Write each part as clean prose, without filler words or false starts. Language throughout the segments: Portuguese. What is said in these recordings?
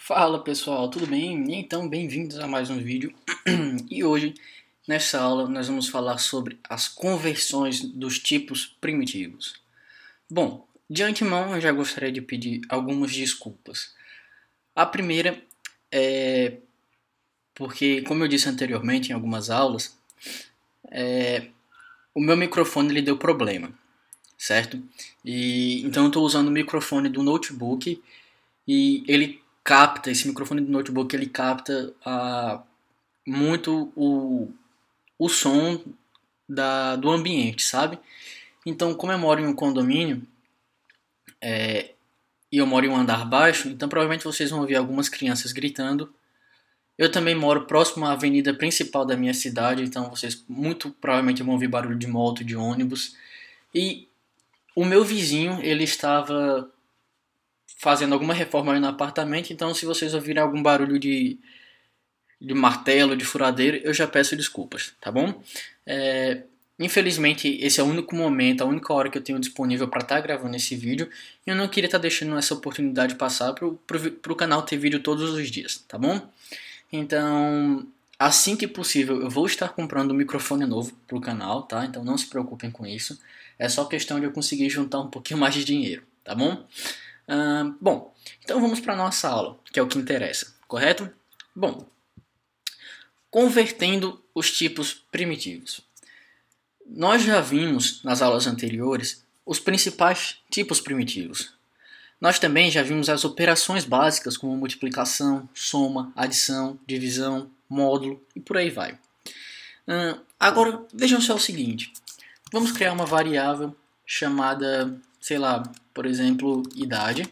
Fala pessoal, tudo bem? Então, bem-vindos a mais um vídeo. E hoje, nessa aula, nós vamos falar sobre as conversões dos tipos primitivos. Bom, de antemão, eu já gostaria de pedir algumas desculpas. A primeira é porque, como eu disse anteriormente em algumas aulas, o meu microfone ele deu problema, certo? E então eu estou usando o microfone do notebook e esse microfone do notebook ele capta muito o som do ambiente, sabe? Então, como eu moro em um condomínio e eu moro em um andar baixo, então provavelmente vocês vão ouvir algumas crianças gritando. Eu também moro próximo à avenida principal da minha cidade, então vocês muito provavelmente vão ouvir barulho de moto, de ônibus. E o meu vizinho, ele estava fazendo alguma reforma ali no apartamento, então se vocês ouvirem algum barulho de martelo, de furadeira, eu já peço desculpas, tá bom? Infelizmente, esse é o único momento, a única hora que eu tenho disponível para estar gravando esse vídeo. E eu não queria estar deixando essa oportunidade passar pro canal ter vídeo todos os dias, tá bom? Então, assim que possível, eu vou estar comprando um microfone novo pro canal, tá? Então não se preocupem com isso. É só questão de eu conseguir juntar um pouquinho mais de dinheiro, tá bom? Bom, então vamos para nossa aula, que é o que interessa, correto? Bom, convertendo os tipos primitivos. Nós já vimos nas aulas anteriores os principais tipos primitivos. Nós também já vimos as operações básicas como multiplicação, soma, adição, divisão, módulo e por aí vai. Agora vejam só o seguinte. Vamos criar uma variável chamada, sei lá, por exemplo, idade.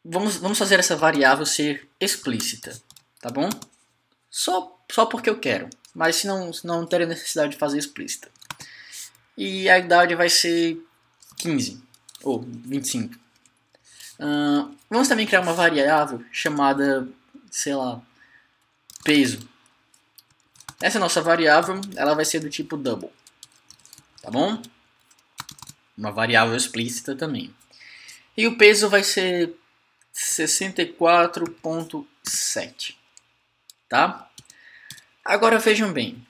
Vamos fazer essa variável ser explícita, tá bom? Só porque eu quero, mas se não teria necessidade de fazer explícita. E a idade vai ser 15 ou 25. Vamos também criar uma variável chamada, sei lá, peso. Essa nossa variável ela vai ser do tipo double, tá bom? Uma variável explícita também. E o peso vai ser 64,7, tá? Agora vejam bem.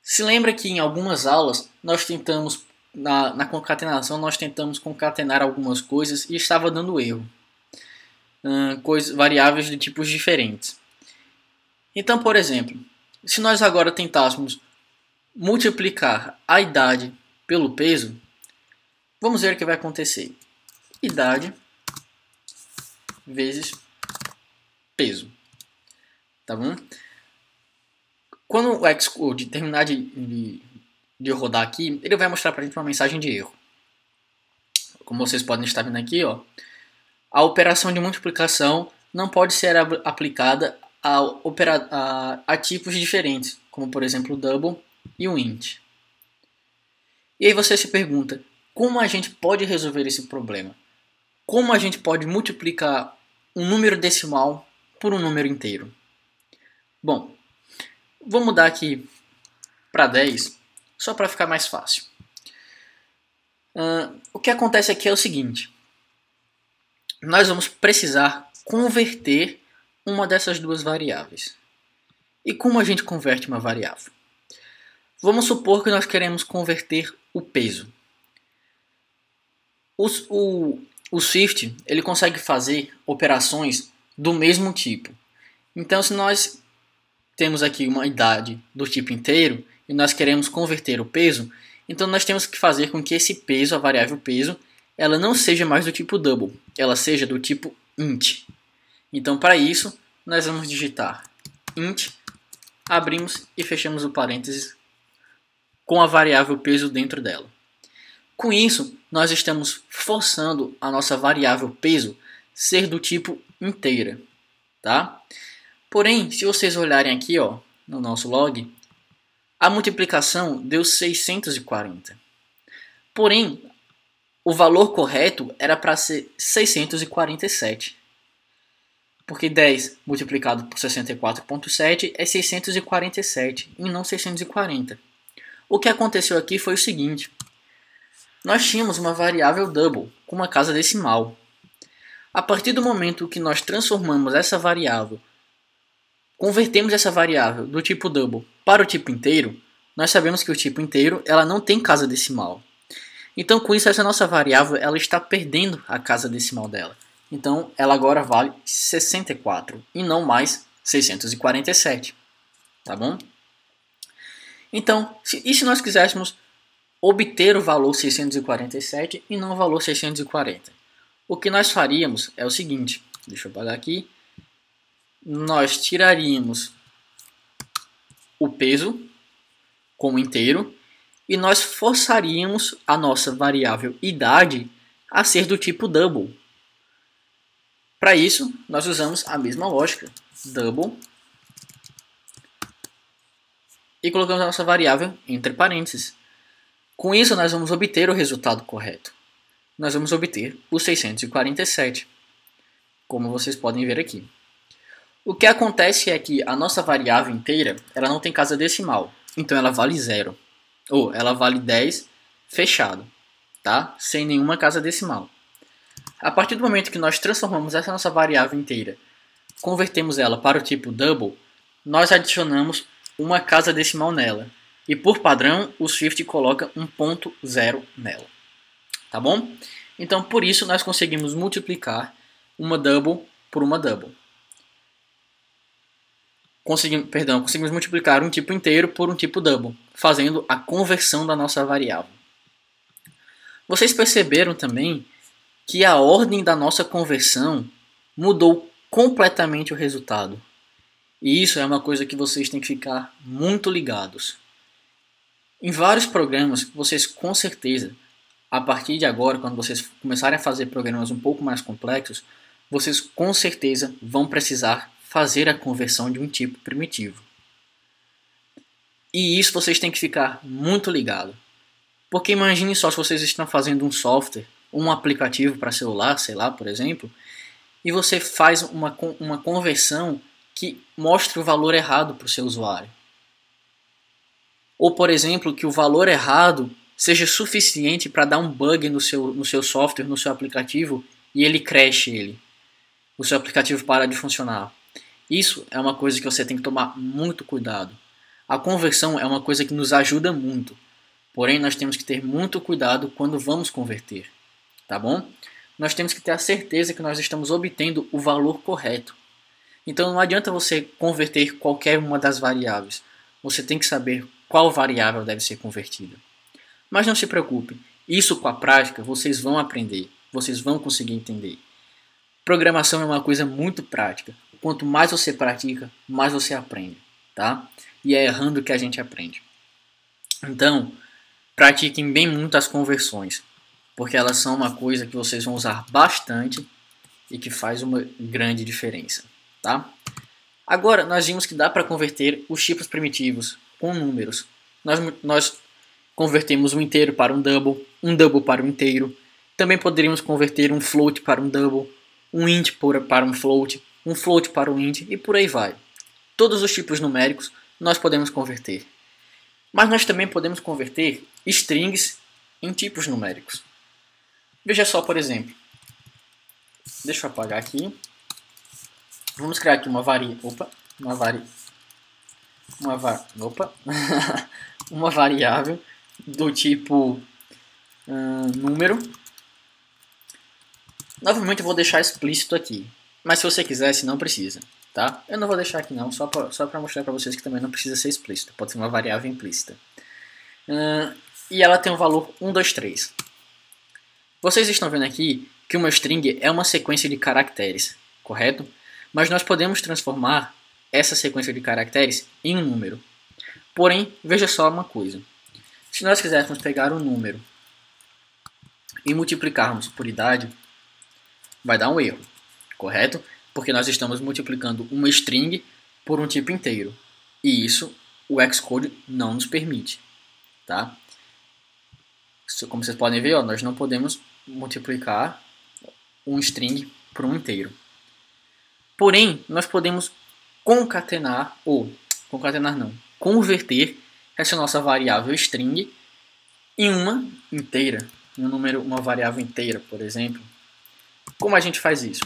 Se lembra que em algumas aulas nós tentamos, na concatenação, nós tentamos concatenar algumas coisas e estava dando erro. Variáveis de tipos diferentes. Então, por exemplo, se nós agora tentássemos multiplicar a idade pelo peso, vamos ver o que vai acontecer. Idade vezes peso. Tá bom? Quando o Xcode terminar de rodar aqui, ele vai mostrar pra gente uma mensagem de erro. Como vocês podem estar vendo aqui, ó, a operação de multiplicação não pode ser aplicada a tipos diferentes, como por exemplo o double e o int. E aí você se pergunta, como a gente pode resolver esse problema? Como a gente pode multiplicar um número decimal por um número inteiro? Bom, vou mudar aqui para 10, só para ficar mais fácil. O que acontece aqui é o seguinte. Nós vamos precisar converter uma dessas duas variáveis. E como a gente converte uma variável? Vamos supor que nós queremos converter o peso. O Swift ele consegue fazer operações do mesmo tipo. Então, se nós temos aqui uma idade do tipo inteiro e nós queremos converter o peso, então nós temos que fazer com que esse peso, a variável peso, ela não seja mais do tipo double, ela seja do tipo int. Então, para isso, nós vamos digitar int, abrimos e fechamos o parênteses com a variável peso dentro dela. Com isso, nós estamos forçando a nossa variável peso ser do tipo inteira, tá? Porém, se vocês olharem aqui, ó, no nosso log, a multiplicação deu 640. Porém, o valor correto era para ser 647. Porque 10 multiplicado por 64,7 é 647 e não 640. O que aconteceu aqui foi o seguinte. Nós tínhamos uma variável double com uma casa decimal. A partir do momento que nós transformamos essa variável, convertemos essa variável do tipo double para o tipo inteiro, nós sabemos que o tipo inteiro ela não tem casa decimal. Então, com isso, essa nossa variável ela está perdendo a casa decimal dela. Então, ela agora vale 64 e não mais 647. Tá bom? Então, e se nós quiséssemos obter o valor 647 e não o valor 640? O que nós faríamos é o seguinte, deixa eu apagar aqui, nós tiraríamos o peso como inteiro e nós forçaríamos a nossa variável idade a ser do tipo double. Para isso, nós usamos a mesma lógica, double, e colocamos a nossa variável entre parênteses. Com isso, nós vamos obter o resultado correto. Nós vamos obter o 647, como vocês podem ver aqui. O que acontece é que a nossa variável inteira ela não tem casa decimal, então ela vale 0. Ou ela vale 10 fechado, tá? Sem nenhuma casa decimal. A partir do momento que nós transformamos essa nossa variável inteira, convertemos ela para o tipo double, nós adicionamos uma casa decimal nela. E por padrão, o Swift coloca 1.0 nela. Tá bom? Então, por isso, nós conseguimos multiplicar uma double por uma double. Conseguimos multiplicar um tipo inteiro por um tipo double, fazendo a conversão da nossa variável. Vocês perceberam também que a ordem da nossa conversão mudou completamente o resultado. E isso é uma coisa que vocês têm que ficar muito ligados. Em vários programas, vocês com certeza, a partir de agora, quando vocês começarem a fazer programas um pouco mais complexos, vocês com certeza vão precisar fazer a conversão de um tipo primitivo. E isso vocês têm que ficar muito ligado. Porque imagine só se vocês estão fazendo um software, um aplicativo para celular, sei lá, por exemplo, e você faz uma conversão que mostre o valor errado para o seu usuário. Ou, por exemplo, que o valor errado seja suficiente para dar um bug no seu software, no seu aplicativo, e ele crashe ele. O seu aplicativo para de funcionar. Isso é uma coisa que você tem que tomar muito cuidado. A conversão é uma coisa que nos ajuda muito. Porém, nós temos que ter muito cuidado quando vamos converter. Tá bom? Nós temos que ter a certeza que nós estamos obtendo o valor correto. Então não adianta você converter qualquer uma das variáveis. Você tem que saber qual variável deve ser convertida. Mas não se preocupe, isso com a prática vocês vão aprender, vocês vão conseguir entender. Programação é uma coisa muito prática. Quanto mais você pratica, mais você aprende, tá? E é errando que a gente aprende. Então, pratiquem bem muito as conversões, porque elas são uma coisa que vocês vão usar bastante e que faz uma grande diferença, tá? Agora, nós vimos que dá para converter os tipos primitivos com números. Nós convertemos um inteiro para um double para um inteiro. Também poderíamos converter um float para um double, um int para um float para um int e por aí vai. Todos os tipos numéricos nós podemos converter. Mas nós também podemos converter strings em tipos numéricos. Veja só, por exemplo. Deixa eu apagar aqui. Vamos criar aqui uma variável do tipo número. Novamente eu vou deixar explícito aqui, mas se você quiser, se não precisa, tá? Eu não vou deixar aqui não, só para mostrar para vocês que também não precisa ser explícito, pode ser uma variável implícita. E ela tem um valor 1, 2, 3. Vocês estão vendo aqui que uma string é uma sequência de caracteres, correto? Mas nós podemos transformar essa sequência de caracteres em um número. Porém, veja só uma coisa. Se nós quiséssemos pegar um número e multiplicarmos por idade, vai dar um erro, correto? Porque nós estamos multiplicando uma string por um tipo inteiro. E isso o Xcode não nos permite, tá? Como vocês podem ver, nós não podemos multiplicar um string por um inteiro. Porém, nós podemos converter essa nossa variável string em uma inteira, uma variável inteira, por exemplo. Como a gente faz isso?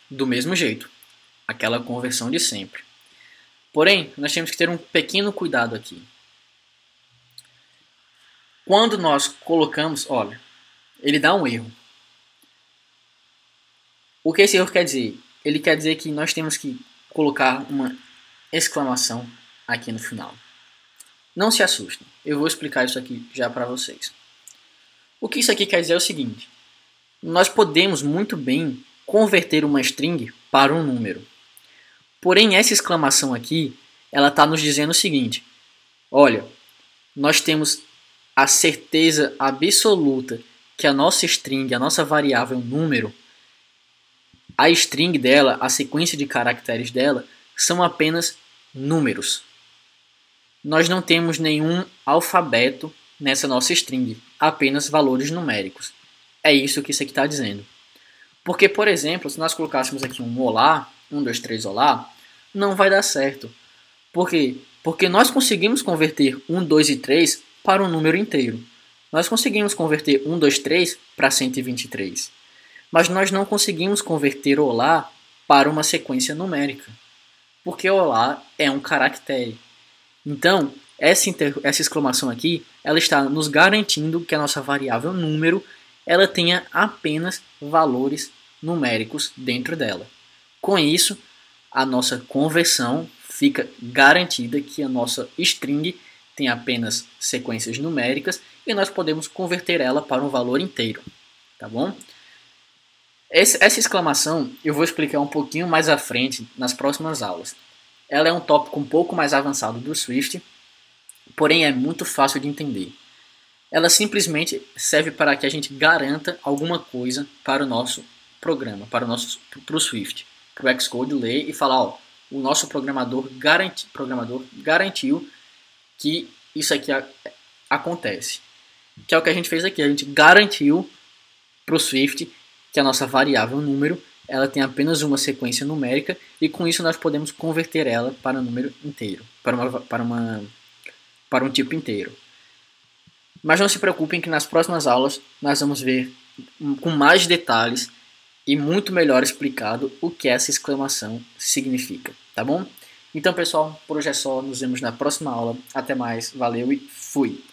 Do mesmo jeito, aquela conversão de sempre. Porém, nós temos que ter um pequeno cuidado aqui. Quando nós colocamos, olha, ele dá um erro. O que esse erro quer dizer? Ele quer dizer que nós temos que colocar uma exclamação aqui no final. Não se assustem, eu vou explicar isso aqui já para vocês. O que isso aqui quer dizer é o seguinte: nós podemos muito bem converter uma string para um número. Porém, essa exclamação aqui, ela está nos dizendo o seguinte: olha, nós temos a certeza absoluta que a nossa string, a nossa variável número, a string dela, a sequência de caracteres dela, são apenas números. Nós não temos nenhum alfabeto nessa nossa string, apenas valores numéricos. É isso que isso aqui está dizendo. Porque, por exemplo, se nós colocássemos aqui um olá, 1, 2, 3, olá, não vai dar certo. Por quê? Porque nós conseguimos converter 1, 2 e 3 para um número inteiro. Nós conseguimos converter 1, 2, 3 para 123. Mas nós não conseguimos converter olá para uma sequência numérica. Porque olá é um caractere. Então, essa exclamação aqui, ela está nos garantindo que a nossa variável número, ela tenha apenas valores numéricos dentro dela. Com isso, a nossa conversão fica garantida que a nossa string tem apenas sequências numéricas e nós podemos converter ela para um valor inteiro, tá bom? Essa exclamação eu vou explicar um pouquinho mais à frente nas próximas aulas. Ela é um tópico um pouco mais avançado do Swift, porém é muito fácil de entender. Ela simplesmente serve para que a gente garanta alguma coisa para o nosso programa, para o Swift, para o Xcode ler e falar, ó, o nosso programador garantiu que isso aqui acontece. Que é o que a gente fez aqui, a gente garantiu para o Swift que a nossa variável número ela tem apenas uma sequência numérica e com isso nós podemos converter ela para um número inteiro, para um tipo inteiro. Mas não se preocupem que nas próximas aulas nós vamos ver com mais detalhes e muito melhor explicado o que essa exclamação significa, tá bom? Então pessoal, por hoje é só, nos vemos na próxima aula. Até mais, valeu e fui!